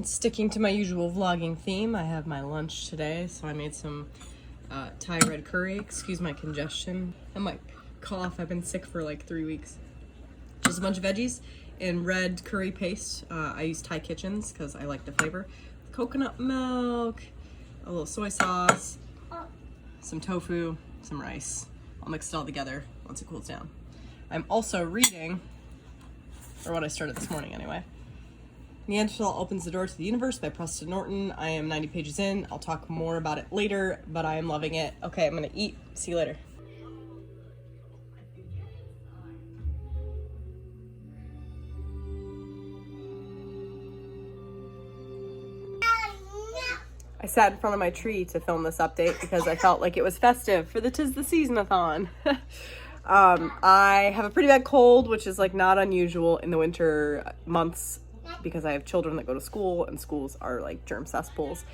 And sticking to my usual vlogging theme, I have my lunch today. So I made some Thai red curry, excuse my congestion and my cough. I've been sick for like 3 weeks. Just a bunch of veggies and red curry paste. I use Thai Kitchens because I like the flavor. Coconut milk, a little soy sauce, some tofu, some rice. I'll mix it all together once it cools down. I'm also reading, or what I started this morning anyway, Neanderthal Opens the Door to the Universe by Preston Norton. I am 90 pages in. I'll talk more about it later, but I am loving it. Okay, I'm gonna eat. See you later. I sat in front of my tree to film this update because I felt like it was festive for the Tis the Seasonathon. I have a pretty bad cold, which is like not unusual in the winter months because I have children that go to school and schools are like germ cesspools.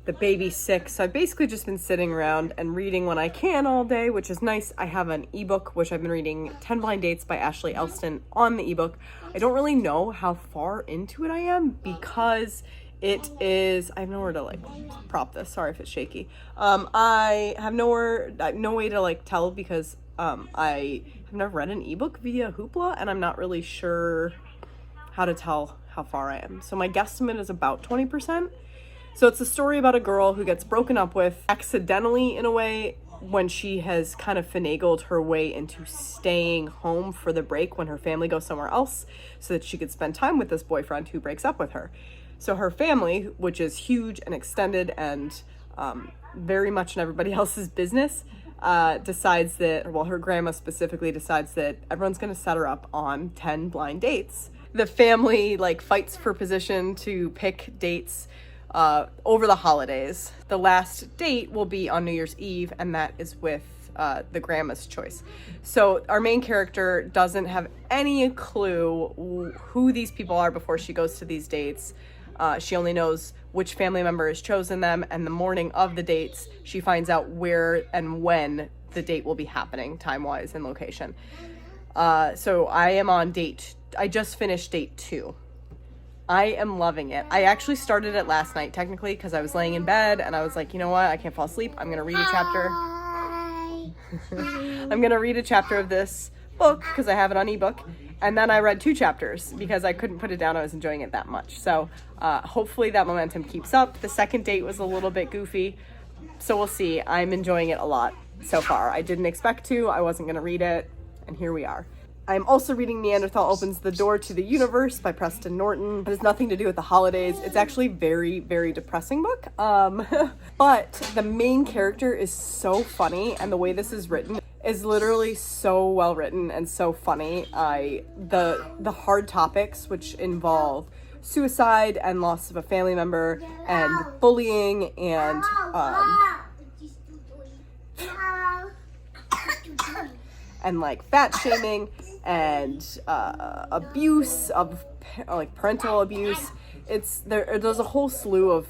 The baby's sick, so I've basically just been sitting around and reading when I can all day, which is nice. I have an ebook, which I've been reading, 10 Blind Dates by Ashley Elston on the ebook. I don't really know how far into it I am because it is, I have nowhere to like prop this. Sorry if it's shaky. I have no way to like tell because I have never read an ebook via Hoopla and I'm not really sure how to tell how far I am. So my guesstimate is about 20%. So it's a story about a girl who gets broken up with accidentally in a way when she has kind of finagled her way into staying home for the break when her family goes somewhere else so that she could spend time with this boyfriend who breaks up with her. So her family, which is huge and extended and very much in everybody else's business, decides that, well, her grandma specifically decides that everyone's going to set her up on 10 blind dates. The family like fights for position to pick dates over the holidays. The last date will be on New Year's Eve, and that is with the grandma's choice. So our main character doesn't have any clue who these people are before she goes to these dates. She only knows which family member has chosen them, and the morning of the dates, she finds out where and when the date will be happening, time-wise and location. So I am on I just finished date 2. I am loving it. I actually started it last night, technically, because I was laying in bed, and I was like, you know what, I can't fall asleep. I'm going to read a chapter. I'm going to read a chapter of this book, because I have it on ebook. And then I read 2 chapters because I couldn't put it down. I was enjoying it that much. So hopefully that momentum keeps up. The second date was a little bit goofy. So we'll see. I'm enjoying it a lot so far. I didn't expect to. I wasn't going to read it. And here we are. I'm also reading Neanderthal Opens the Door to the Universe by Preston Norton. It has nothing to do with the holidays. It's actually a very, very depressing book. But the main character is so funny, and the way this is written is literally so well written and so funny. The hard topics, which involve suicide and loss of a family member and bullying and like fat shaming and abuse of like parental abuse. There's a whole slew of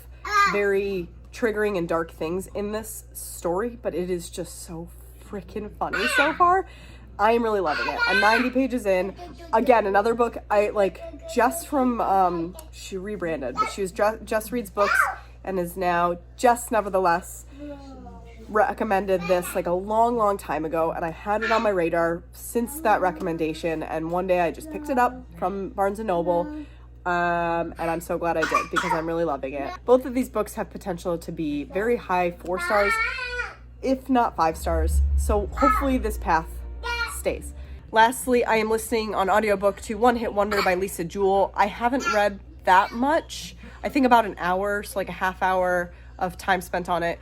very triggering and dark things in this story, but it is just so freaking funny so far. I am really loving it. I'm 90 pages in. Again, another book I like just from she rebranded, but she was Just Reads Books and is now Just Nevertheless. Recommended this like a long time ago, and I had it on my radar since that recommendation, and one day I just picked it up from Barnes & Noble, and I'm so glad I did because I'm really loving it. Both of these books have potential to be very high 4 stars, if not 5 stars, so hopefully this path stays. Lastly, I am listening on audiobook to One Hit Wonder by Lisa Jewell. I haven't read that much. I think about an hour, so like a half hour of time spent on it.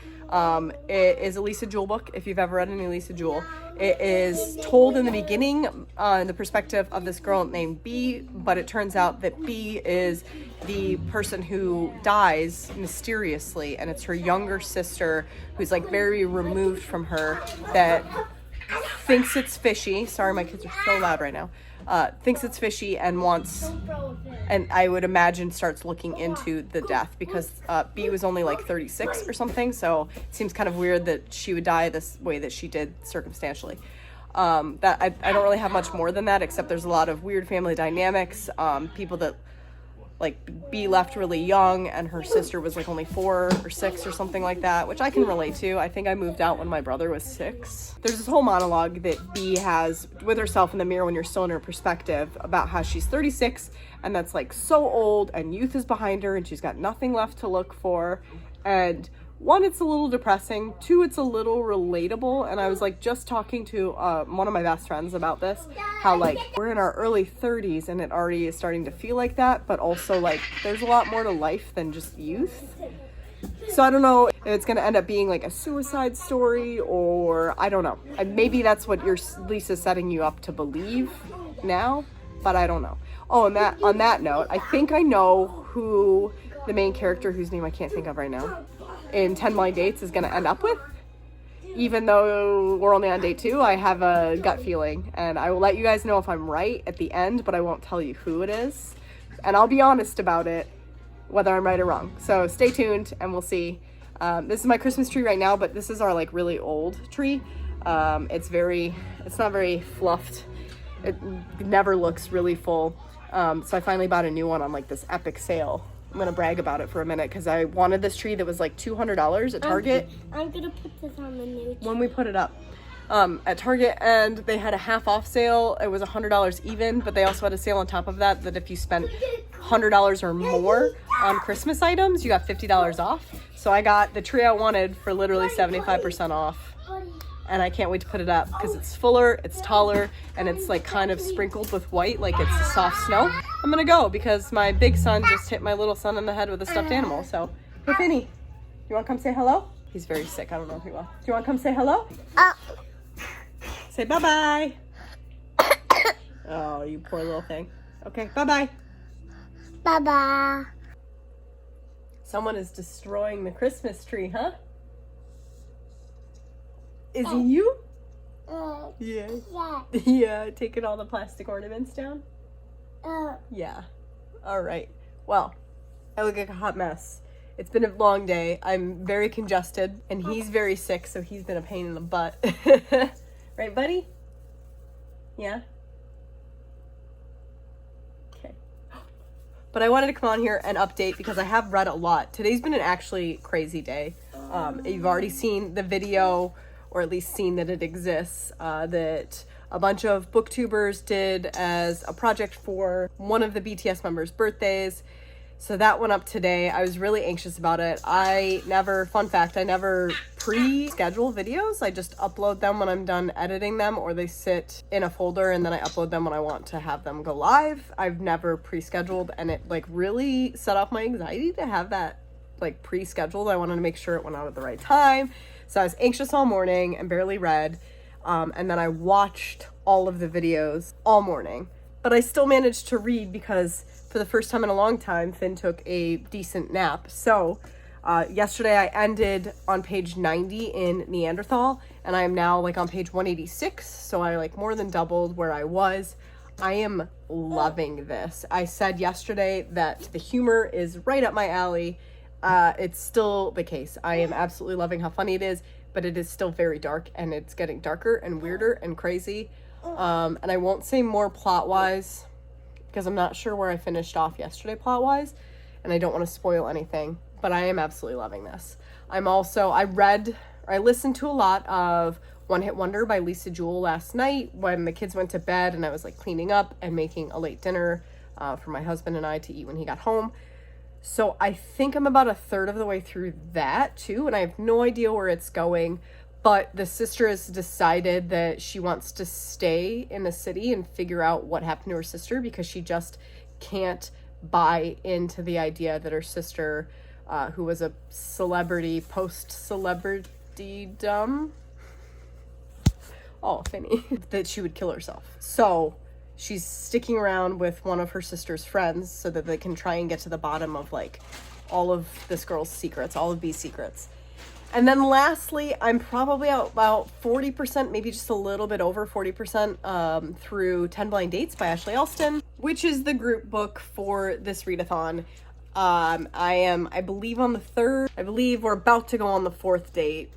It is a Lisa Jewell book, if you've ever read any Lisa Jewell. It is told in the beginning in the perspective of this girl named B, but it turns out that B is the person who dies mysteriously, and it's her younger sister who's like very removed from her that thinks it's fishy. Sorry, my kids are so loud right now. Thinks it's fishy and wants, and I would imagine starts looking into the death because B was only like 36 or something, so it seems kind of weird that she would die this way that she did circumstantially. That I don't really have much more than that, except there's a lot of weird family dynamics, people that like be left really young, and her sister was like only 4 or 6 or something like that, which I can relate to. I think I moved out when my brother was 6. There's this whole monologue that Bee has with herself in the mirror when you're still in her perspective about how she's 36 and that's like so old and youth is behind her and she's got nothing left to look for. And 1, it's a little depressing. 2, it's a little relatable. And I was like just talking to one of my best friends about this, how like we're in our early 30s and it already is starting to feel like that, but also like there's a lot more to life than just youth. So I don't know if it's going to end up being like a suicide story, or I don't know. Maybe that's what Lisa's setting you up to believe now, but I don't know. Oh, and on that note, I think I know who the main character, whose name I can't think of right now, in 10 Blind Dates is going to end up with. Even though we're only on day 2, I have a gut feeling, and I will let you guys know if I'm right at the end, but I won't tell you who it is. And I'll be honest about it, whether I'm right or wrong. So stay tuned and we'll see. This is my Christmas tree right now, but this is our like really old tree. It's not very fluffed. It never looks really full. So I finally bought a new one on like this epic sale. I'm gonna brag about it for a minute because I wanted this tree that was like $200 at Target. I'm gonna put this on the new tree when we put it up at Target, and they had a half off sale. It was $100 even, but they also had a sale on top of that if you spent $100 or more on Christmas items, you got $50 off. So I got the tree I wanted for literally 75% off. And I can't wait to put it up because it's fuller, it's taller, and it's like kind of sprinkled with white, like it's soft snow. I'm gonna go because my big son just hit my little son in the head with a stuffed animal. So, hey Finny, you wanna come say hello? He's very sick, I don't know if he will. Do you wanna come say hello? Say bye-bye. Oh, you poor little thing. Okay, bye-bye. Bye-bye. Someone is destroying the Christmas tree, huh? Is it you? Yeah. Yeah, taking all the plastic ornaments down? Yeah. All right. Well, I look like a hot mess. It's been a long day. I'm very congested, and he's very sick, so he's been a pain in the butt. Right, buddy? Yeah? Okay. But I wanted to come on here and update because I have read a lot. Today's been an actually crazy day. You've already seen the video, or at least seen that it exists, that a bunch of booktubers did as a project for one of the BTS members' birthdays. So that went up today. I was really anxious about it. Fun fact, I never pre-schedule videos. I just upload them when I'm done editing them, or they sit in a folder and then I upload them when I want to have them go live. I've never pre-scheduled, and it like really set off my anxiety to have that like pre-scheduled. I wanted to make sure it went out at the right time. So I was anxious all morning and barely read. And then I watched all of the videos all morning. But I still managed to read because for the first time in a long time, Finn took a decent nap. So yesterday I ended on page 90 in Neanderthal, and I am now like on page 186. So I like more than doubled where I was. I am loving this. I said yesterday that the humor is right up my alley. It's still the case. I am absolutely loving how funny it is, but it is still very dark, and it's getting darker and weirder and crazy. And I won't say more plot-wise because I'm not sure where I finished off yesterday plot-wise, and I don't want to spoil anything, but I am absolutely loving this. I listened to a lot of One Hit Wonder by Lisa Jewell last night when the kids went to bed and I was like cleaning up and making a late dinner for my husband and I to eat when he got home. So I think I'm about a third of the way through that too, and I have no idea where it's going. But the sister has decided that she wants to stay in the city and figure out what happened to her sister because she just can't buy into the idea that her sister, who was a celebrity, post-celebritydom, Finny, that she would kill herself. So she's sticking around with one of her sister's friends so that they can try and get to the bottom of like all of this girl's secrets, all of B's secrets. And then lastly, I'm probably about 40%, maybe just a little bit over 40% through 10 Blind Dates by Ashley Alston, which is the group book for this readathon. I believe on the third. I believe we're about to go on the fourth date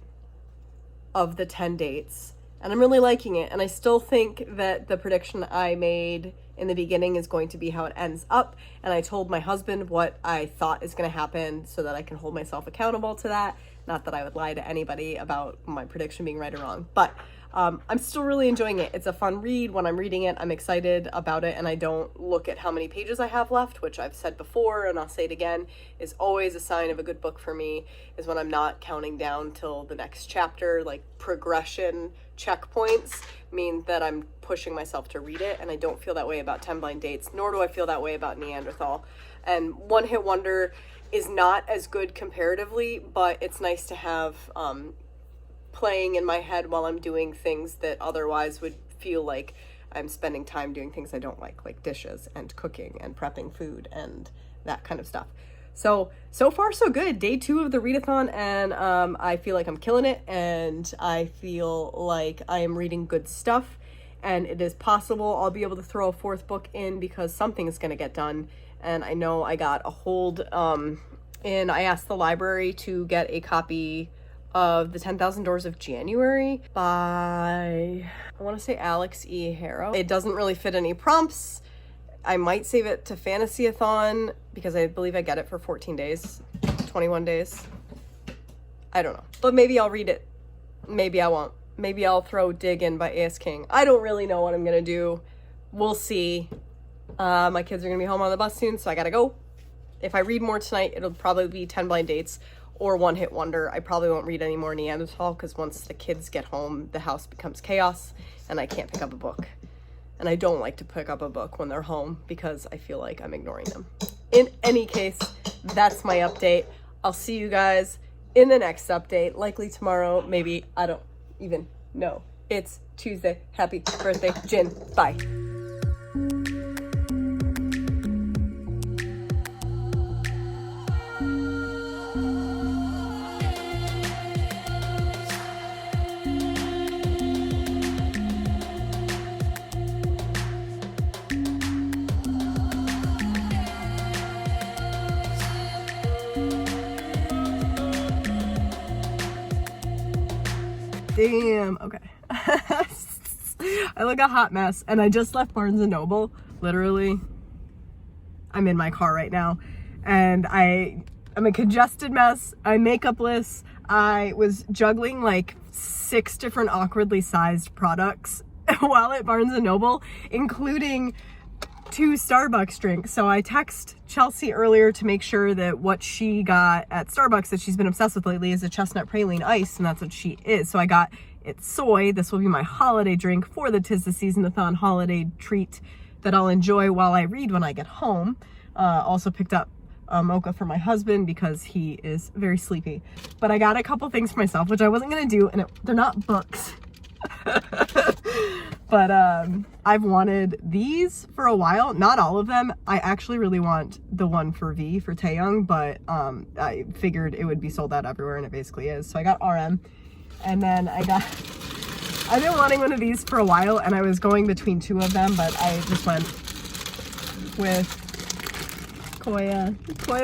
of the 10 dates. And I'm really liking it. And I still think that the prediction I made in the beginning is going to be how it ends up. And I told my husband what I thought is going to happen so that I can hold myself accountable to that. Not that I would lie to anybody about my prediction being right or wrong, but I'm still really enjoying it. It's a fun read. When I'm reading it, I'm excited about it, and I don't look at how many pages I have left, which I've said before, and I'll say it again, is always a sign of a good book for me, is when I'm not counting down till the next chapter. Like, progression checkpoints mean that I'm pushing myself to read it, and I don't feel that way about 10 Blind Dates, nor do I feel that way about Neanderthal. And One Hit Wonder is not as good comparatively, but it's nice to have playing in my head while I'm doing things that otherwise would feel like I'm spending time doing things I don't like dishes and cooking and prepping food and that kind of stuff. So far so good. Day 2 of the readathon, and I feel like I'm killing it, and I feel like I am reading good stuff, and it is possible I'll be able to throw a 4th book in because something is going to get done. And I know I got a hold and I asked the library to get a copy of The 10,000 Doors of January by, I want to say, Alex E. Harrow. It doesn't really fit any prompts. I might save it to Fantasy-a-thon because I believe I get it for 14 days, 21 days. I don't know. But maybe I'll read it. Maybe I won't. Maybe I'll throw Dig In by A.S. King. I don't really know what I'm going to do. We'll see. My kids are going to be home on the bus soon, so I got to go. If I read more tonight, it'll probably be 10 Blind Dates or One Hit Wonder. I probably won't read any more Neanderthal because once the kids get home, the house becomes chaos and I can't pick up a book. And I don't like to pick up a book when they're home because I feel like I'm ignoring them. In any case, that's my update. I'll see you guys in the next update, likely tomorrow, maybe. I don't even know. It's Tuesday. Happy birthday, Jin. Bye. Damn, okay. I look a hot mess, and I just left Barnes & Noble. Literally, I'm in my car right now, and I'm a congested mess. I'm makeupless. I was juggling like 6 different awkwardly sized products while at Barnes & Noble, including 2 Starbucks drinks. So I text Chelsea earlier to make sure that what she got at Starbucks that she's been obsessed with lately is a chestnut praline ice, and that's what she is. So I got it soy. This will be my holiday drink for the 'Tis the Seasonathon holiday treat that I'll enjoy while I read when I get home. Also picked up a mocha for my husband because he is very sleepy. But I got a couple things for myself, which I wasn't gonna do, and they're not books. But I've wanted these for a while, not all of them. I actually really want the one for V, for Taeyong, but I figured it would be sold out everywhere, and it basically is. So I got RM, and then I've been wanting one of these for a while, and I was going between 2 of them, but I just went with Koya,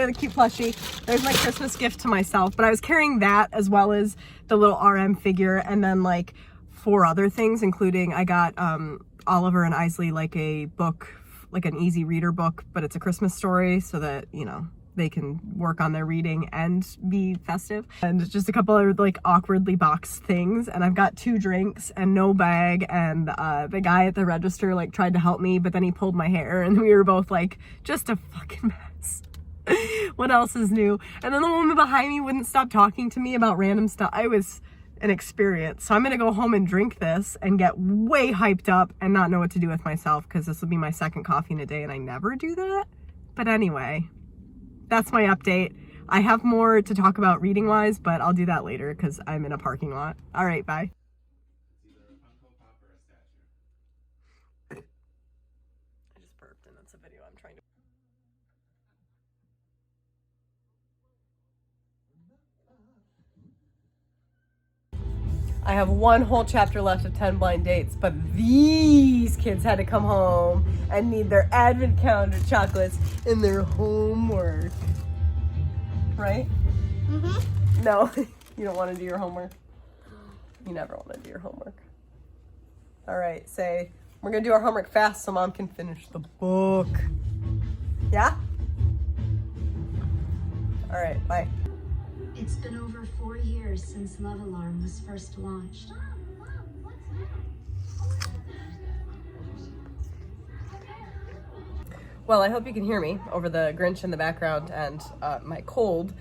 the cute plushie. There's my Christmas gift to myself, but I was carrying that as well as the little RM figure, and then like 4 other things, including I got Oliver and Isley like a book, like an easy reader book, but it's a Christmas story so that, you know, they can work on their reading and be festive. And just a couple of like awkwardly boxed things. And I've got 2 drinks and no bag. And the guy at the register like tried to help me, but then he pulled my hair and we were both like, just a fucking mess. What else is new? And then the woman behind me wouldn't stop talking to me about random stuff. I was an experience. So I'm gonna go home and drink this and get way hyped up and not know what to do with myself because this will be my 2nd coffee in a day and I never do that. But anyway, that's my update. I have more to talk about reading wise, but I'll do that later because I'm in a parking lot. All right, bye. I just burped and that's a video I'm trying to. I have 1 whole chapter left of 10 Blind Dates, but these kids had to come home and need their advent calendar chocolates and their homework. Right? Mm-hmm. No, you don't want to do your homework. You never want to do your homework. All right, say, we're gonna do our homework fast so Mom can finish the book. Yeah? All right, bye. It's been over 4 years since Love Alarm was first launched. Well, I hope you can hear me over the Grinch in the background and my cold,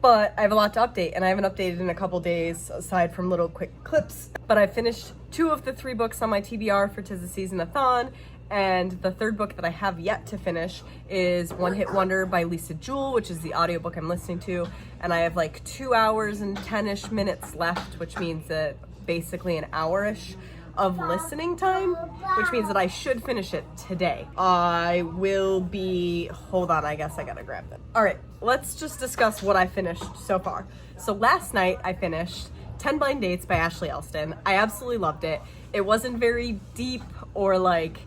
but I have a lot to update, and I haven't updated in a couple days aside from little quick clips. But I finished 2 of the 3 books on my TBR for Tis the Seasonathon, and the 3rd book that I have yet to finish is One Hit Wonder by Lisa Jewell, which is the audiobook I'm listening to, and I have like 2 hours and 10-ish minutes left, which means that basically an hour-ish of listening time, which means that I should finish it today. I will be, hold on, I guess I gotta grab them. All right, let's just discuss what I finished so far. So last night I finished 10 Blind Dates by Ashley Elston. I absolutely loved it. It wasn't very deep or like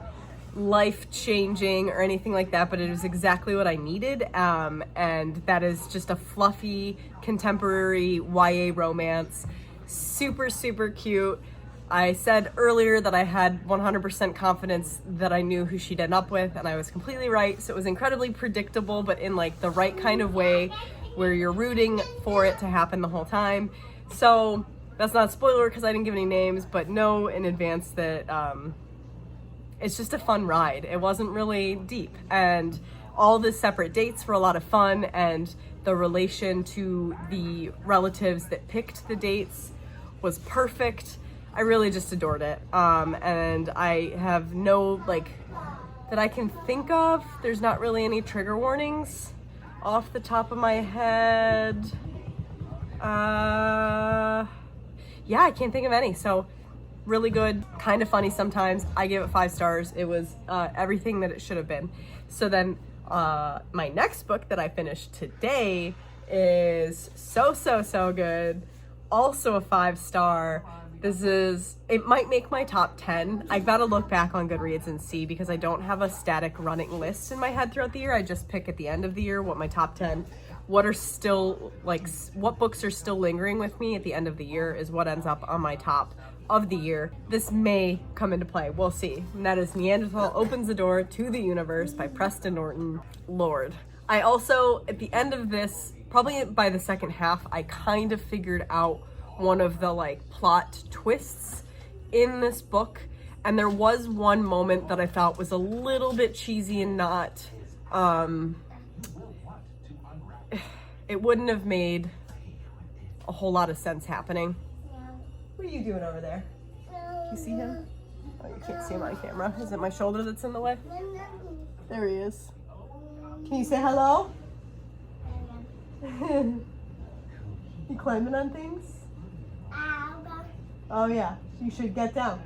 life-changing or anything like that, but it was exactly what I needed, and that is just a fluffy contemporary YA romance. Super, super cute. I said earlier that I had 100% confidence that I knew who she'd end up with, and I was completely right. So it was incredibly predictable, but in like the right kind of way where you're rooting for it to happen the whole time. So that's not a spoiler because I didn't give any names, but know in advance that it's just a fun ride. It wasn't really deep, and all the separate dates were a lot of fun, and the relation to the relatives that picked the dates was perfect. I really just adored it. And I have no, like, that I can think of, there's not really any trigger warnings off the top of my head. Yeah, I can't think of any. So really good, kind of funny sometimes. I give it 5 stars. It was everything that it should have been. So then my next book that I finished today is so good. Also a 5-star. It might make my top 10. I've got to look back on Goodreads and see, because I don't have a static running list in my head throughout the year. I just pick at the end of the year what my top 10, what are still, like, what books are still lingering with me at the end of the year is what ends up on my top of the year. This may come into play. We'll see. And that is Neanderthal Opens the Door to the Universe by Preston Norton. Lord. I also, at the end of this, probably by the second half, I kind of figured out one of the like plot twists in this book, and there was one moment that I felt was a little bit cheesy and not it wouldn't have made a whole lot of sense happening. What are you doing over there? You see him? Oh, you can't see him on camera. Is it my shoulder that's in the way? There he is. Can you say hello? You climbing on things? Oh yeah, you should get down.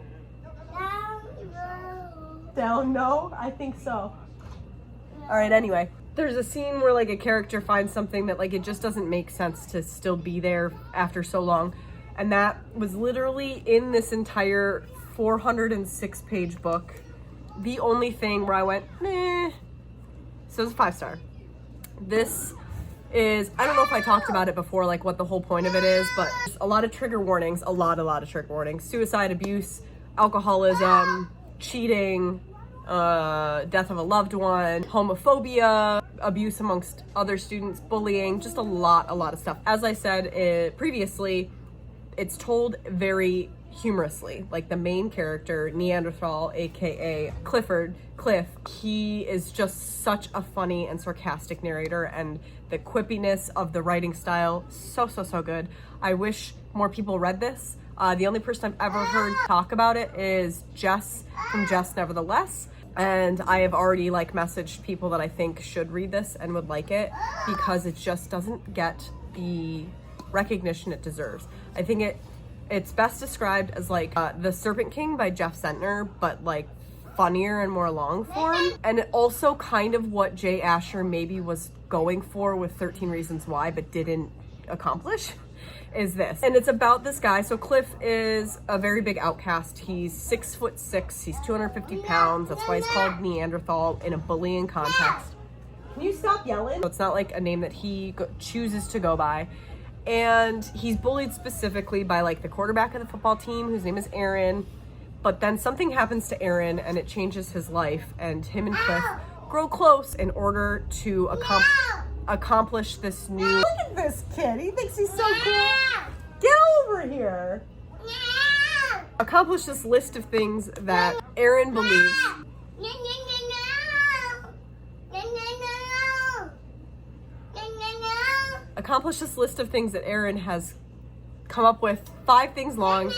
Down, no? I think so. All right, anyway. There's a scene where like a character finds something that like it just doesn't make sense to still be there after so long. And that was literally in this entire 406-page book. The only thing where I went, meh. So it's a 5-star. This is, I don't know if I talked about it before, like what the whole point of it is, but a lot of trigger warnings, a lot of trigger warnings. Suicide, abuse, alcoholism, cheating, death of a loved one, homophobia, abuse amongst other students, bullying, just a lot of stuff. As I said previously, it's told very humorously. Like the main character, Neanderthal, aka Cliff, he is just such a funny and sarcastic narrator, and the quippiness of the writing style, so good. I wish more people read this. The only person I've ever heard talk about it is Jess from Jess Nevertheless, and I have already like messaged people that I think should read this and would like it, because it just doesn't get the recognition it deserves. I think it's best described as like The Serpent King by Jeff Sentner, but like funnier and more long form, and also kind of what Jay Asher maybe was going for with 13 Reasons Why but didn't accomplish is this. And it's about this guy. So Cliff is a very big outcast. He's 6'6", he's 250 pounds. That's why he's called Neanderthal in a bullying context. Can you stop yelling? So it's not like a name that he chooses to go by. And he's bullied specifically by like the quarterback of the football team, whose name is Aaron. But then something happens to Aaron and it changes his life, and him and Cliff grow close in order to accomplish this new... Look at this kid. He thinks he's so cool. Get over here. Accomplish this list of things that Aaron believes. Accomplish this list of things that Aaron has come up with, 5 things long,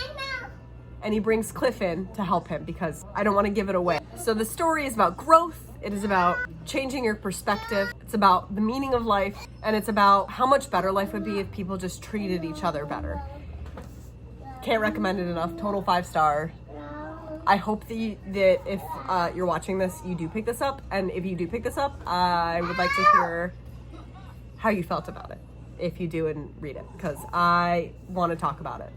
and he brings Cliff in to help him because I don't want to give it away. So the story is about growth, it is about changing your perspective, it's about the meaning of life, and it's about how much better life would be if people just treated each other better. Can't recommend it enough. Total 5-star. I hope that if you're watching this, you do pick this up, and if you do pick this up, I would like to hear how you felt about it, if you do and read it, because I want to talk about it.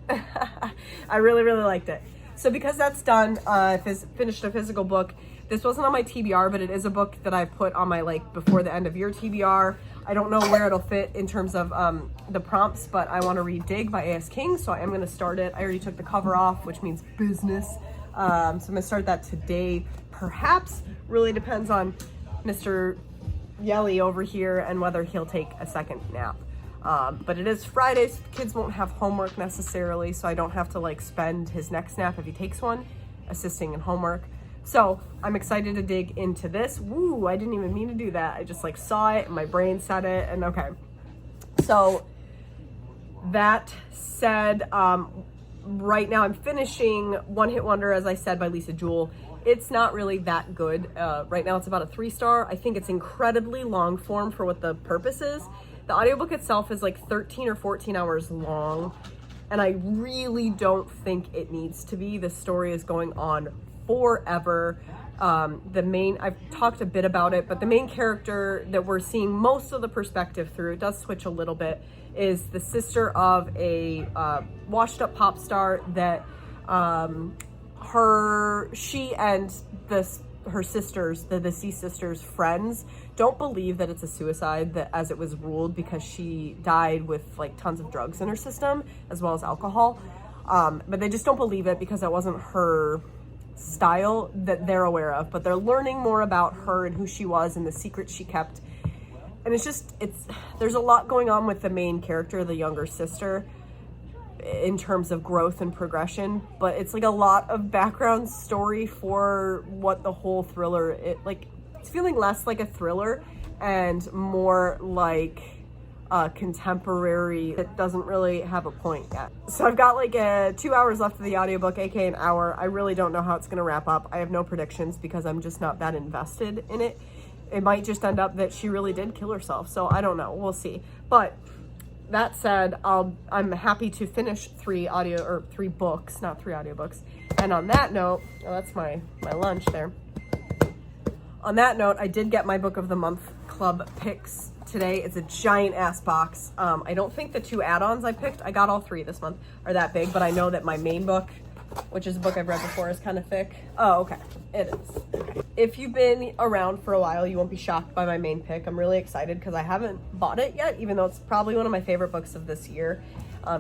I really, really liked it. So because that's done, I finished a physical book. This wasn't on my TBR, but it is a book that I put on my like before the end of your TBR. I don't know where it'll fit in terms of the prompts, but I want to read Dig by A.S. King, so I am going to start it. I already took the cover off, which means business. So I'm going to start that today, perhaps. Really depends on Mr. Yelly over here and whether he'll take a second nap. But it is Friday, so the kids won't have homework necessarily, so I don't have to like spend his next nap if he takes one assisting in homework. So I'm excited to dig into this. Woo, I didn't even mean to do that. I just like saw it and my brain said it, and okay. So that said, right now I'm finishing One Hit Wonder, as I said, by Lisa Jewell. It's not really that good. Right now it's about a 3-star. I think it's incredibly long form for what the purpose is. The audiobook itself is like 13 or 14 hours long, and I really don't think it needs to be. The story is going on forever. I've talked a bit about it, but the main character that we're seeing most of the perspective through, it does switch a little bit, is the sister of a washed up pop star that she and her sisters, the deceased sisters' friends, don't believe that it's a suicide, that as it was ruled, because she died with like tons of drugs in her system as well as alcohol, but they just don't believe it because that wasn't her style that they're aware of. But they're learning more about her and who she was and the secrets she kept, and there's a lot going on with the main character, the younger sister, in terms of growth and progression, but it's like a lot of background story for what the whole thriller, it's feeling less like a thriller and more like a contemporary that doesn't really have a point yet. So I've got like 2 hours left of the audiobook, aka an hour. I really don't know how it's gonna wrap up. I have no predictions because I'm just not that invested in it. It might just end up that she really did kill herself, so I don't know, we'll see. But that said, I'm happy to finish 3 books, not 3 audiobooks. And on that note, that's my lunch there. On that note, I did get my Book of the Month Club picks today. It's a giant ass box. I don't think the 2 add-ons I picked, I got all 3 this month, are that big, but I know that my main book, which is a book I've read before, is kind of thick. Oh, okay, it is. Okay. If you've been around for a while, you won't be shocked by my main pick. I'm really excited because I haven't bought it yet, even though it's probably one of my favorite books of this year.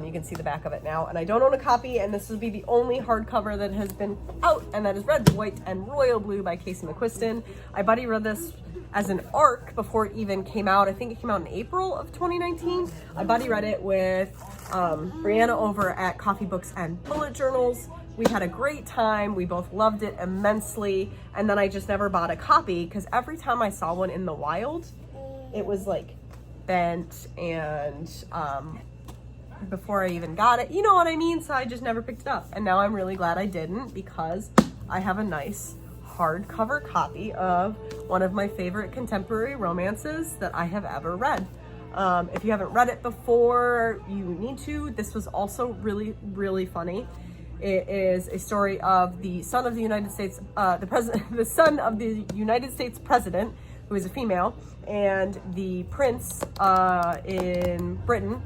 You can see the back of it now, and I don't own a copy, and this will be the only hardcover that has been out, and that is Red, White, and Royal Blue by Casey McQuiston. I buddy read this as an ARC before it even came out. I think it came out in April of 2019. I buddy read it with Brianna over at Coffee Books and Bullet Journals. We had a great time. We both loved it immensely. And then I just never bought a copy because every time I saw one in the wild, it was like bent and before I even got it, you know what I mean? So I just never picked it up. And now I'm really glad I didn't because I have a nice hardcover copy of one of my favorite contemporary romances that I have ever read. If you haven't read it before, you need to. This was also really, really funny. It is a story of the son of the United States, the son of the United States president, who is a female, and the prince in Britain.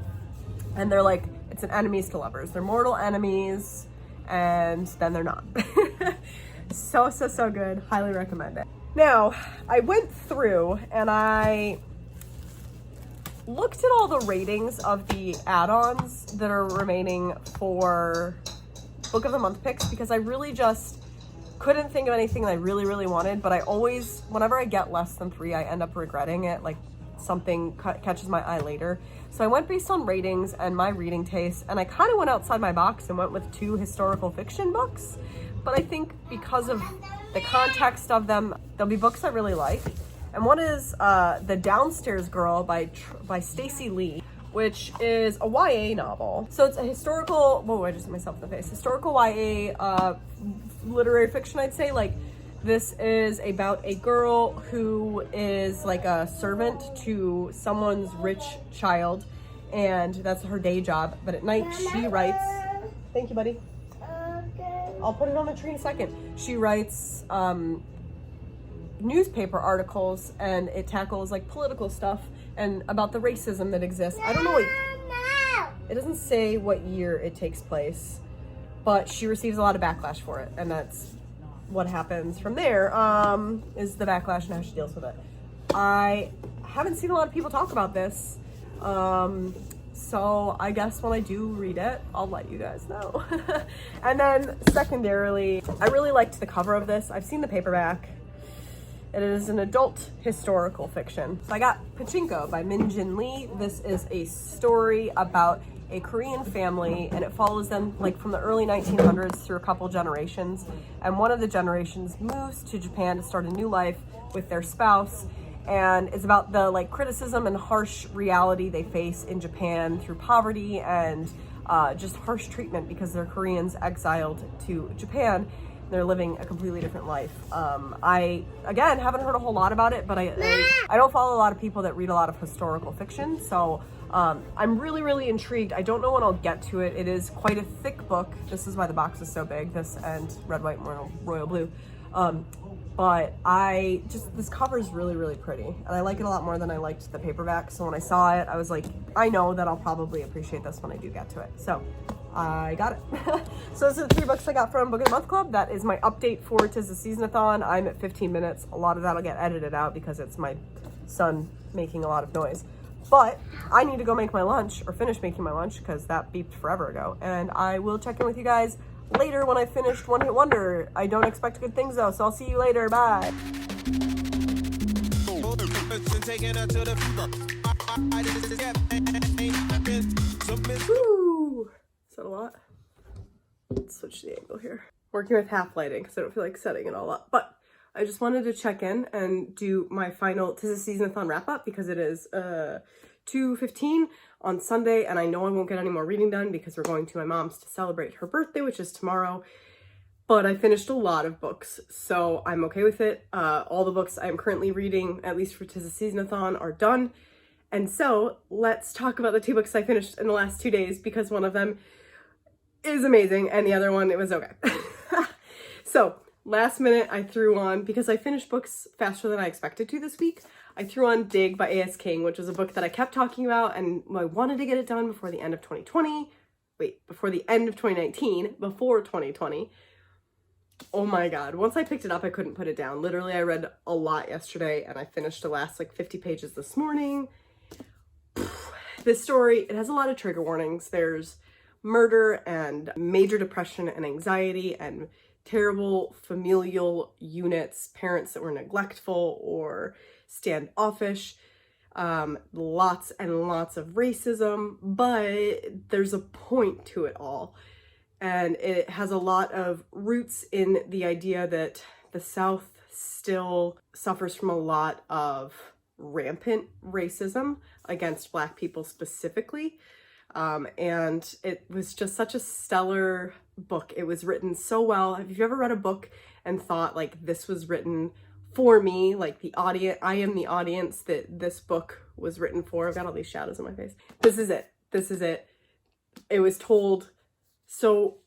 And they're like, it's an enemies to lovers. They're mortal enemies, and then they're not. So good. Highly recommend it. Now, I went through and I looked at all the ratings of the add-ons that are remaining for book of the month picks because I really just couldn't think of anything that I really, really wanted, but I always, whenever I get less than 3, I end up regretting it, like something catches my eye later. So I went based on ratings and my reading taste, and I kind of went outside my box and went with 2 historical fiction books, but I think because of the context of them, there'll be books I really like. And one is The Downstairs Girl by Stacey Lee, which is a YA novel. So it's a historical, whoa, I just hit myself in the face. Historical YA literary fiction, I'd say. Like, this is about a girl who is like a servant to someone's rich child, and that's her day job. But at night she writes, thank you, buddy. I'll put it on the tree in a second. She writes newspaper articles, and it tackles like political stuff and about the racism that exists. I don't know what, it doesn't say what year it takes place, but she receives a lot of backlash for it, and that's what happens from there, is the backlash and how she deals with it. I haven't seen a lot of people talk about this, so I guess when I do read it, I'll let you guys know. And then secondarily, I really liked the cover of this. I've seen the paperback. It is an adult historical fiction. So I got Pachinko by Min Jin Lee. This is a story about a Korean family, and it follows them like from the early 1900s through a couple generations. And one of the generations moves to Japan to start a new life with their spouse. And it's about the like criticism and harsh reality they face in Japan through poverty and just harsh treatment because they're Koreans exiled to Japan. They're living a completely different life. I, again, haven't heard a whole lot about it, but I don't follow a lot of people that read a lot of historical fiction, so I'm really, really intrigued. I don't know when I'll get to it. It is quite a thick book. This is why the box is so big, this and red, white, royal blue. But this cover is really, really pretty, and I like it a lot more than I liked the paperback, so when I saw it, I was like, I know that I'll probably appreciate this when I do get to it, so I got it. So those are the 3 books I got from Book of the Month Club. That is my update for Tis the Seasonathon. I'm at 15 minutes. A lot of that'll get edited out because it's my son making a lot of noise. But I need to go make my lunch, or finish making my lunch, because that beeped forever ago. And I will check in with you guys later when I finished One Hit Wonder. I don't expect good things though, so I'll see you later. Bye. Woo! Is that a lot? Let's switch the angle here. Working with half lighting because I don't feel like setting it all up. But I just wanted to check in and do my final Tis the Seasonathon wrap up because it is 2:15 on Sunday, and I know I won't get any more reading done because we're going to my mom's to celebrate her birthday, which is tomorrow. But I finished a lot of books, so I'm okay with it. All the books I'm currently reading, at least for Tis the Seasonathon, are done. And so let's talk about the 2 books I finished in the last 2 days, because one of them is amazing and the other one, it was okay. So last minute I threw on, because I finished books faster than I expected to this week, I threw on Dig by A.S. King, which was a book that I kept talking about, and I wanted to get it done before the end of 2020. Before the end of 2019, before 2020. Oh my god, once I picked it up, I couldn't put it down. Literally, I read a lot yesterday, and I finished the last like 50 pages this morning. This story, it has a lot of trigger warnings. There's murder and major depression and anxiety and terrible familial units, parents that were neglectful or standoffish, lots and lots of racism, but there's a point to it all. And it has a lot of roots in the idea that the South still suffers from a lot of rampant racism against Black people specifically. And it was just such a stellar book. It was written so well. Have you ever read a book and thought like this was written for me, like the audience, I am the audience that this book was written for? I've got all these shadows in my face. This is it. This is it. It was told so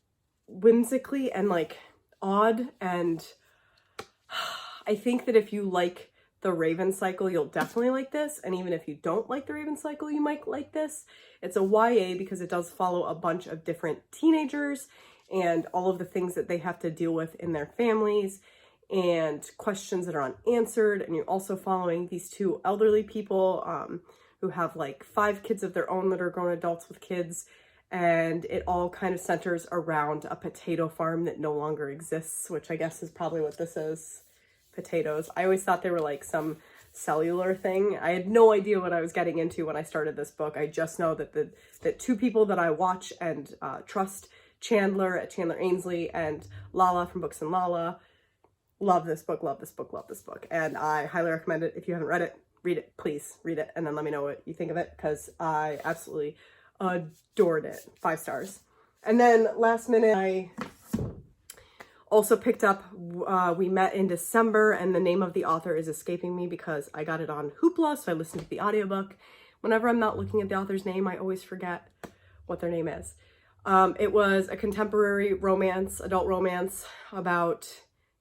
whimsically and like odd, and I think that if you like the Raven Cycle, you'll definitely like this, and even if you don't like the Raven Cycle, you might like this. It's a YA because it does follow a bunch of different teenagers and all of the things that they have to deal with in their families and questions that are unanswered, and you're also following these 2 elderly people who have like 5 kids of their own that are grown adults with kids, and it all kind of centers around a potato farm that no longer exists, which I guess is probably what this is. Potatoes. I always thought they were like some cellular thing. I had no idea what I was getting into when I started this book. I just know that that two people that I watch and trust, Chandler at Chandler Ainsley and Lala from Books and Lala, love this book, love this book, love this book. And I highly recommend it. If you haven't read it, read it, please read it. And then let me know what you think of it, because I absolutely adored it. 5 stars. And then last minute, I also picked up We Met in December, and the name of the author is escaping me because I got it on Hoopla, so I listened to the audiobook. Whenever I'm not looking at the author's name, I always forget what their name is. It was a contemporary romance, adult romance, about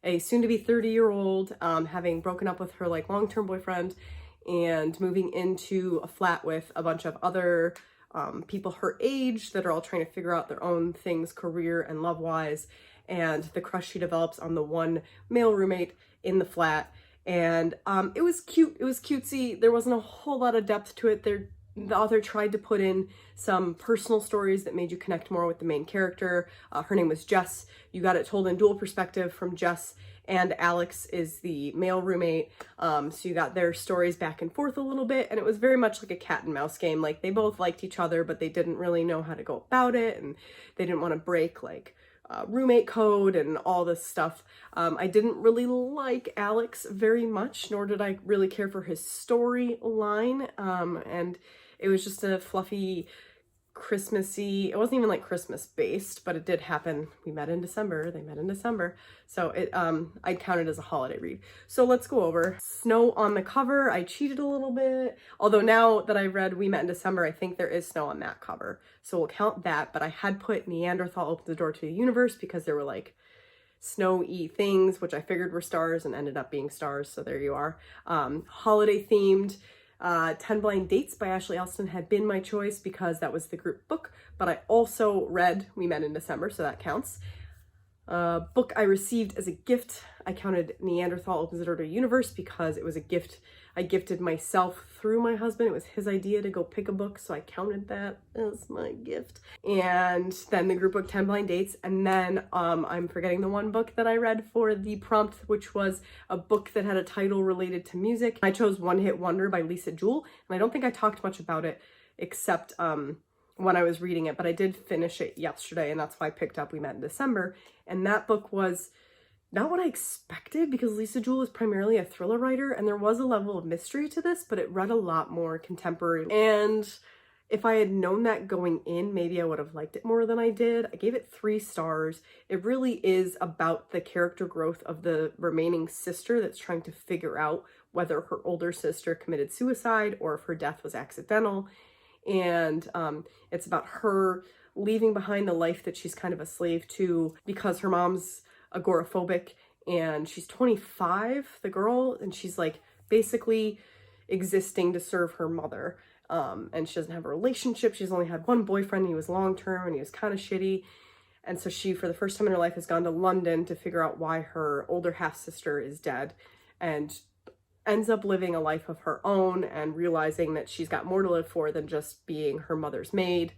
a soon-to-be 30-year-old having broken up with her like long-term boyfriend and moving into a flat with a bunch of other people her age that are all trying to figure out their own things, career and love-wise, and the crush she develops on the one male roommate in the flat. And it was cute. It was cutesy. There wasn't a whole lot of depth to it. The author tried to put in some personal stories that made you connect more with the main character. Her name was Jess. You got it told in dual perspective from Jess, and Alex is the male roommate. So you got their stories back and forth a little bit, and it was very much like a cat and mouse game. Like, they both liked each other, but they didn't really know how to go about it, and they didn't want to break like roommate code and all this stuff. I didn't really like Alex very much, nor did I really care for his storyline. And it was just a fluffy, Christmassy, it wasn't even like Christmas based, but it did happen. We met in December, they met in December. So it, I'd count it as a holiday read. So let's go over snow on the cover. I cheated a little bit, although now that I read We Met in December, I think there is snow on that cover. So we'll count that, but I had put Neanderthal Opens the Door to the Universe because there were like snowy things, which I figured were stars and ended up being stars. So there you are. Holiday themed. 10 Blind Dates by Ashley Elston had been my choice because that was the group book, but I also read We Met in December, so that counts. Book I received as a gift, I counted Neanderthal Opens the Door to the Universe because it was a gift I gifted myself through my husband. It was his idea to go pick a book, so I counted that as my gift. And then the group book 10 Blind Dates, and then I'm forgetting the one book that I read for the prompt, which was a book that had a title related to music. I chose One Hit Wonder by Lisa Jewell, and I don't think I talked much about it except when I was reading it, but I did finish it yesterday, and that's why I picked up We Met in December. And that book was not what I expected, because Lisa Jewell is primarily a thriller writer, and there was a level of mystery to this, but it read a lot more contemporary. And if I had known that going in, maybe I would have liked it more than I did. I gave it 3 stars. It really is about the character growth of the remaining sister that's trying to figure out whether her older sister committed suicide or if her death was accidental. And it's about her leaving behind the life that she's kind of a slave to because her mom's agoraphobic, and she's 25, the girl, and she's like basically existing to serve her mother. And she doesn't have a relationship. She's only had one boyfriend. He was long-term and he was kind of shitty. And so she, for the first time in her life, has gone to London to figure out why her older half-sister is dead, and ends up living a life of her own and realizing that she's got more to live for than just being her mother's maid.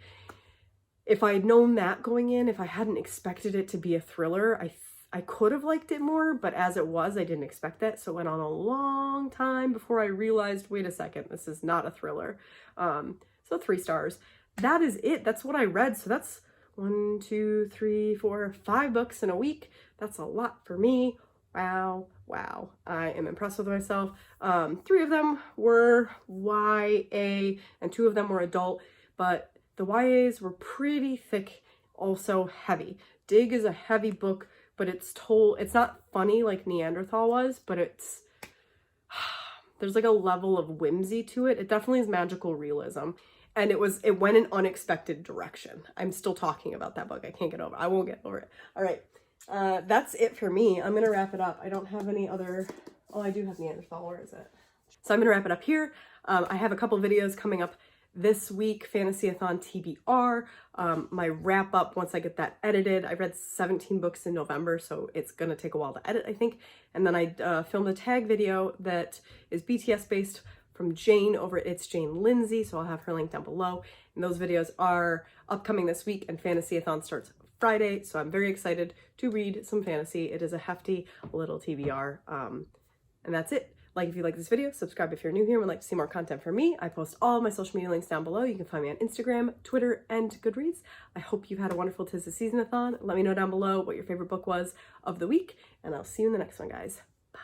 If I had known that going in, if I hadn't expected it to be a thriller, I could have liked it more, but as it was, I didn't expect that. So it went on a long time before I realized, wait a second, this is not a thriller. So 3 stars. That is it. That's what I read. So that's 1, 2, 3, 4, 5 books in a week. That's a lot for me. Wow. Wow. I am impressed with myself. 3 of them were YA and 2 of them were adult, but the YAs were pretty thick, also heavy. Dig is a heavy book, but it's not funny like Neanderthal was, but there's like a level of whimsy to it. It definitely is magical realism. And it went an unexpected direction. I'm still talking about that book. I can't get over it. I won't get over it. All right. That's it for me. I'm going to wrap it up. I don't have any other, oh, I do have Neanderthal. Where is it? So I'm going to wrap it up here. I have a couple videos coming up this week, Fantasy-a-thon TBR, my wrap up once I get that edited. I read 17 books in November, so it's gonna take a while to edit, I think. And then I filmed a tag video that is BTS based from Jane over at It's Jane Lindsay, so I'll have her link down below. And those videos are upcoming this week, and Fantasy-a-thon starts Friday, so I'm very excited to read some fantasy. It is a hefty little TBR, and that's it. Like if you like this video, subscribe if you're new here and would like to see more content from me. I post all my social media links down below. You can find me on Instagram, Twitter, and Goodreads. I hope you've had a wonderful 'Tis the Seasonathon. Let me know down below what your favorite book was of the week, and I'll see you in the next one, guys. Bye.